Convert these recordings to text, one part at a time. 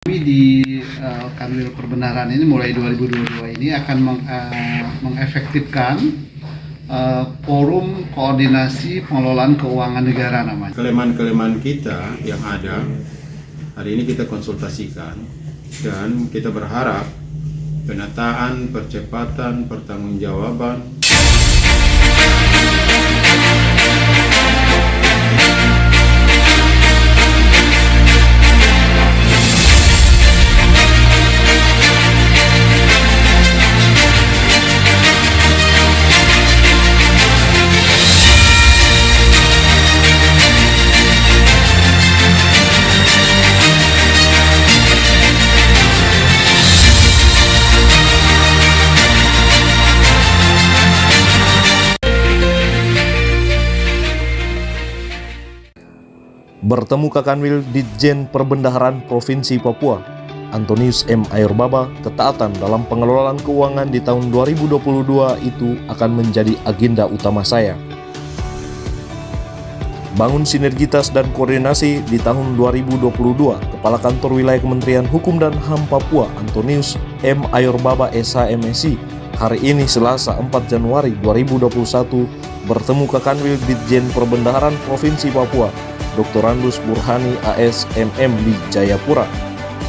Kami di Kanwil Perbendaharaan ini mulai 2022 ini akan mengefektifkan forum koordinasi pengelolaan keuangan negara namanya. Kelemahan-kelemahan kita yang ada hari ini kita konsultasikan dan kita berharap penataan, percepatan, pertanggungjawaban Bertemu Kakanwil Ditjen Perbendaharaan Provinsi Papua, Antonius M. Ayurbaba, ketaatan dalam pengelolaan keuangan di tahun 2022 itu akan menjadi agenda utama saya. Bangun sinergitas dan koordinasi di tahun 2022, Kepala Kantor Wilayah Kementerian Hukum dan HAM Papua, Antonius M. Ayurbaba SH-MSI, hari ini Selasa 4 Januari 2021, bertemu Kakanwil Ditjen Perbendaharaan Provinsi Papua, Dr. Randus Burhani AS.MM di Jayapura.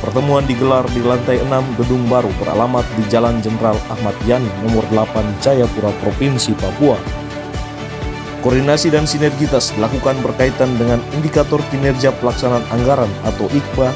Pertemuan digelar di lantai 6 gedung baru beralamat di Jalan Jenderal Ahmad Yani nomor 8 Jayapura, Provinsi Papua. Koordinasi dan sinergitas dilakukan berkaitan dengan indikator kinerja pelaksanaan anggaran atau IKPA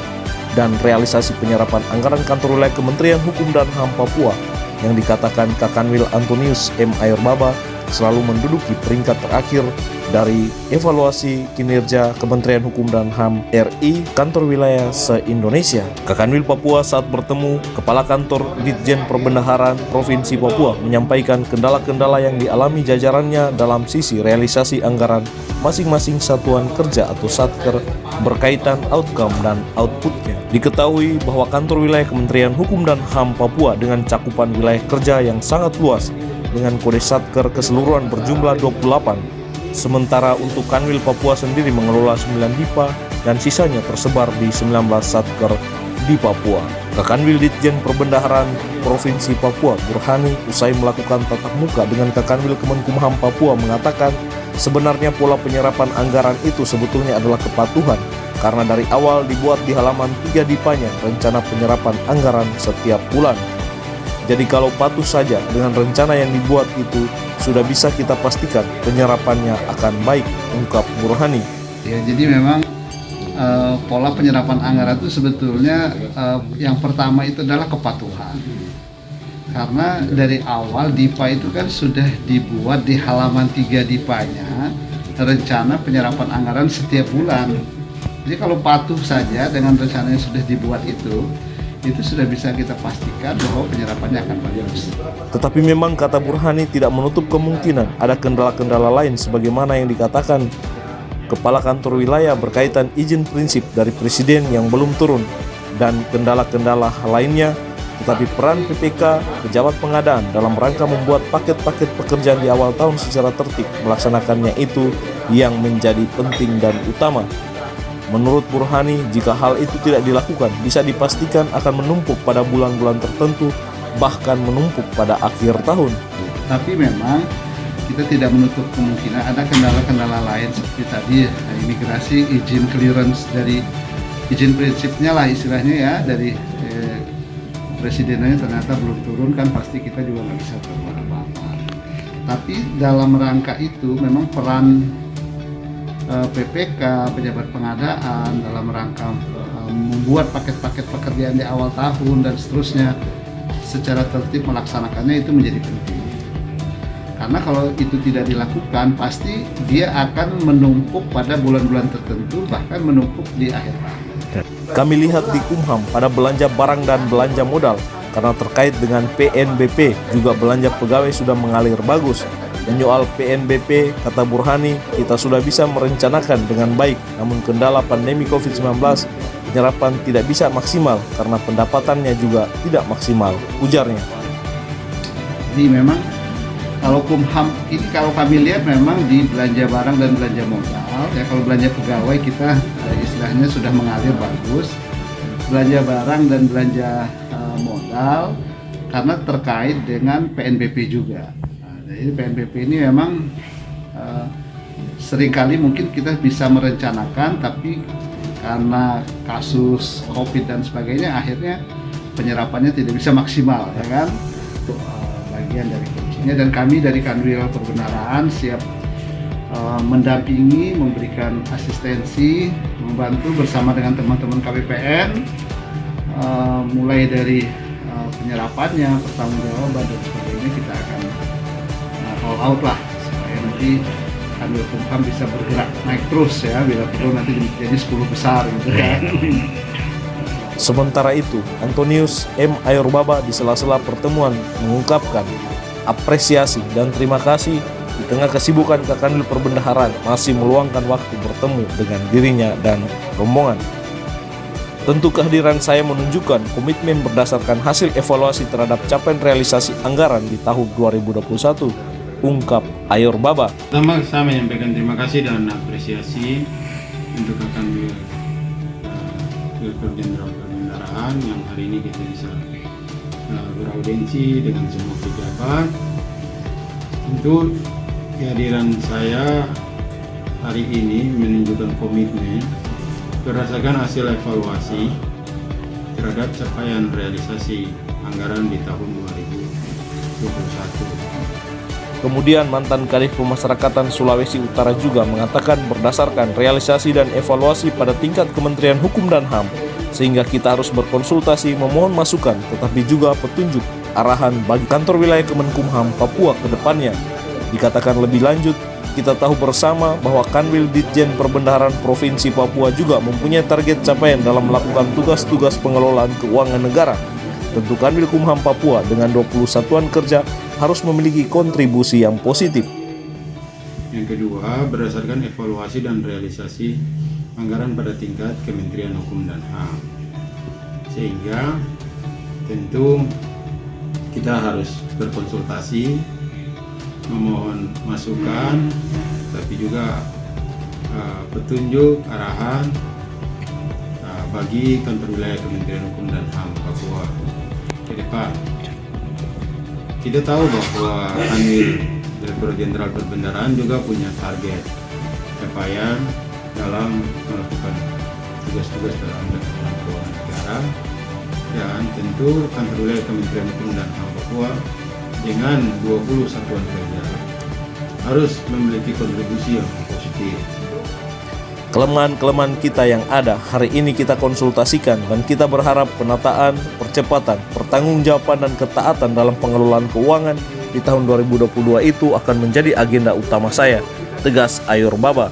dan realisasi penyerapan anggaran kantor wilayah Kementerian Hukum dan HAM Papua yang dikatakan Kakanwil Antonius M. Ayurbaba selalu menduduki peringkat terakhir dari evaluasi kinerja Kementerian Hukum dan HAM RI kantor wilayah se-Indonesia. Kakanwil Papua saat bertemu Kepala Kantor Ditjen Perbendaharaan Provinsi Papua menyampaikan kendala-kendala yang dialami jajarannya dalam sisi realisasi anggaran masing-masing satuan kerja atau satker berkaitan outcome dan outputnya. Diketahui bahwa kantor wilayah Kementerian Hukum dan HAM Papua dengan cakupan wilayah kerja yang sangat luas dengan kode satker keseluruhan berjumlah 28. Sementara untuk Kanwil Papua sendiri mengelola 9 DIPA dan sisanya tersebar di 19 satker di Papua. Kakanwil Ditjen Perbendaharaan Provinsi Papua Burhani usai melakukan tatap muka dengan Kakanwil Kemenkumham Papua mengatakan sebenarnya pola penyerapan anggaran itu sebetulnya adalah kepatuhan karena dari awal dibuat di halaman 3 DIPA-nya rencana penyerapan anggaran setiap bulan. Jadi kalau patuh saja dengan rencana yang dibuat itu, sudah bisa kita pastikan penyerapannya akan baik, ungkap Burhani. Ya, jadi memang pola penyerapan anggaran itu sebetulnya yang pertama itu adalah kepatuhan. Karena dari awal DIPA itu kan sudah dibuat di halaman 3 DIPA-nya, rencana penyerapan anggaran setiap bulan. Jadi kalau patuh saja dengan rencana yang sudah dibuat itu sudah bisa kita pastikan bahwa penyerapannya akan bagus. Tetapi memang kata Burhani tidak menutup kemungkinan ada kendala-kendala lain sebagaimana yang dikatakan Kepala Kantor Wilayah berkaitan izin prinsip dari Presiden yang belum turun dan kendala-kendala lainnya, tetapi peran PPK, pejabat pengadaan dalam rangka membuat paket-paket pekerjaan di awal tahun secara tertib melaksanakannya itu yang menjadi penting dan utama. Menurut Burhani, jika hal itu tidak dilakukan, bisa dipastikan akan menumpuk pada bulan-bulan tertentu, bahkan menumpuk pada akhir tahun. Tapi memang kita tidak menutup kemungkinan ada kendala-kendala lain seperti tadi imigrasi, izin clearance dari izin prinsipnya lah istilahnya ya dari presidennya ternyata belum turun, kan pasti kita juga nggak bisa berbuat apa-apa. Tapi dalam rangka itu memang peran PPK, pejabat pengadaan dalam rangka membuat paket-paket pekerjaan di awal tahun dan seterusnya secara tertib melaksanakannya itu menjadi penting. Karena kalau itu tidak dilakukan pasti dia akan menumpuk pada bulan-bulan tertentu, bahkan menumpuk di akhir tahun. Kami lihat di Kumham pada belanja barang dan belanja modal karena terkait dengan PNBP juga belanja pegawai sudah mengalir bagus. Menyoal PNBP, kata Burhani, kita sudah bisa merencanakan dengan baik, namun kendala pandemi COVID-19, penyerapan tidak bisa maksimal karena pendapatannya juga tidak maksimal, ujarnya. Jadi memang kalau Kumham ini kalau kami lihat memang di belanja barang dan belanja modal ya, kalau belanja pegawai kita istilahnya sudah mengalir bagus. belanja barang dan belanja modal, karena terkait dengan PNBP juga. Nah, jadi PNBP ini memang seringkali mungkin kita bisa merencanakan, tapi karena kasus COVID dan sebagainya akhirnya penyerapannya tidak bisa maksimal, ya kan? Itu bagian dari kuncinya, dan kami dari Kanwil Perbendaharaan siap mendampingi, memberikan asistensi, membantu bersama dengan teman-teman KPPN, mulai dari penyerapannya, pertanggungjawaban dan sebagainya. Kita akan all out lah supaya nanti Kanwil Kumham bisa bergerak naik terus, ya, bila perlu nanti jadi 10 besar gitu kan. Sementara itu, Antonius M. Ayorbaba di sela-sela pertemuan mengungkapkan apresiasi dan terima kasih di tengah kesibukan Kanwil Perbendaharaan masih meluangkan waktu bertemu dengan dirinya dan rombongan. Tentu kehadiran saya menunjukkan komitmen berdasarkan hasil evaluasi terhadap capaian realisasi anggaran di tahun 2021, ungkap Ayorbaba. Pertama, saya menyampaikan terima kasih dan apresiasi untuk Kanwil Jenderal Perbendaharaan yang hari ini kita bisa beraudiensi dengan semua pejabat. Tentu kehadiran saya hari ini menunjukkan komitmen berdasarkan hasil evaluasi terhadap capaian realisasi anggaran di tahun 2021. Kemudian mantan Kadif Pemasyarakatan Sulawesi Utara juga mengatakan berdasarkan realisasi dan evaluasi pada tingkat Kementerian Hukum dan HAM, sehingga kita harus berkonsultasi memohon masukan tetapi juga petunjuk arahan bagi kantor wilayah Kemenkumham Papua ke depannya. Dikatakan lebih lanjut, kita tahu bersama bahwa Kanwil Ditjen Perbendaharaan Provinsi Papua juga mempunyai target capaian dalam melakukan tugas-tugas pengelolaan keuangan negara. Tentu Kanwil Kumham Papua dengan 20 satuan kerja harus memiliki kontribusi yang positif. Yang kedua, berdasarkan evaluasi dan realisasi anggaran pada tingkat Kementerian Hukum dan HAM, sehingga tentu kita harus berkonsultasi, memohon masukan, tapi juga petunjuk arahan bagi kantor wilayah Kementerian Hukum dan HAM Papua ke depan. Kita tahu bahwa Kanwil Direktur Jenderal Perbendaharaan juga punya target capaian dalam melakukan tugas-tugas dalam pengelolaan keuangan negara, dan tentu kantor wilayah Kementerian Hukum dan HAM Papua dengan 20 satuan kerja harus memiliki kontribusi yang positif. Kelemahan-kelemahan kita yang ada hari ini kita konsultasikan, dan kita berharap penataan, percepatan, pertanggungjawaban dan ketaatan dalam pengelolaan keuangan di tahun 2022 itu akan menjadi agenda utama saya, tegas Ayorbaba.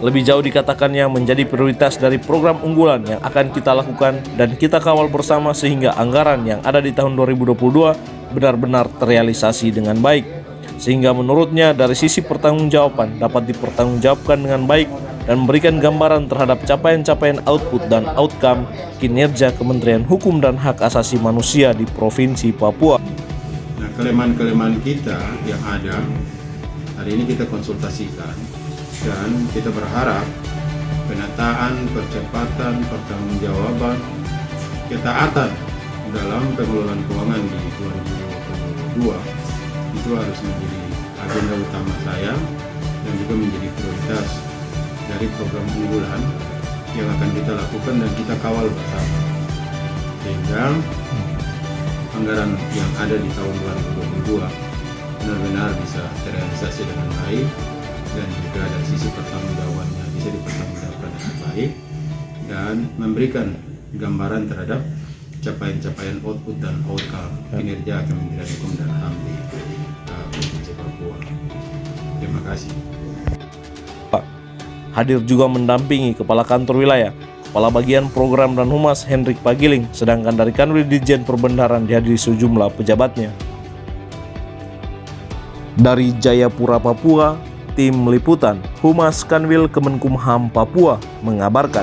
Lebih jauh dikatakannya menjadi prioritas dari program unggulan yang akan kita lakukan dan kita kawal bersama sehingga anggaran yang ada di tahun 2022 benar-benar terrealisasi dengan baik. Sehingga menurutnya dari sisi pertanggungjawaban dapat dipertanggungjawabkan dengan baik dan memberikan gambaran terhadap capaian-capaian output dan outcome kinerja Kementerian Hukum dan Hak Asasi Manusia di Provinsi Papua. Nah, kelemahan-kelemahan kita yang ada hari ini kita konsultasikan, dan kita berharap penataan, percepatan, pertanggungjawaban, ketaatan dalam pengelolaan keuangan di 2022 itu harus menjadi agenda utama saya dan juga menjadi prioritas dari program unggulan yang akan kita lakukan dan kita kawal bersama, sehingga anggaran yang ada di tahun 2022 benar-benar bisa terrealisasi dengan baik, dan juga dari sisi pertanggungjawabannya bisa dipertanggungjawabkan dengan baik dan memberikan gambaran terhadap capaian-capaian output dan outcome kinerja Kementerian Hukum dan HAM di Provinsi Papua. Terima kasih. Hadir juga mendampingi Kepala Kantor Wilayah, Kepala Bagian Program dan Humas Hendrik Pagiling, sedangkan dari Kanwil Ditjen Perbendaharaan dihadiri sejumlah pejabatnya. Dari Jayapura, Papua, Tim Liputan Humas Kanwil Kemenkumham Papua mengabarkan.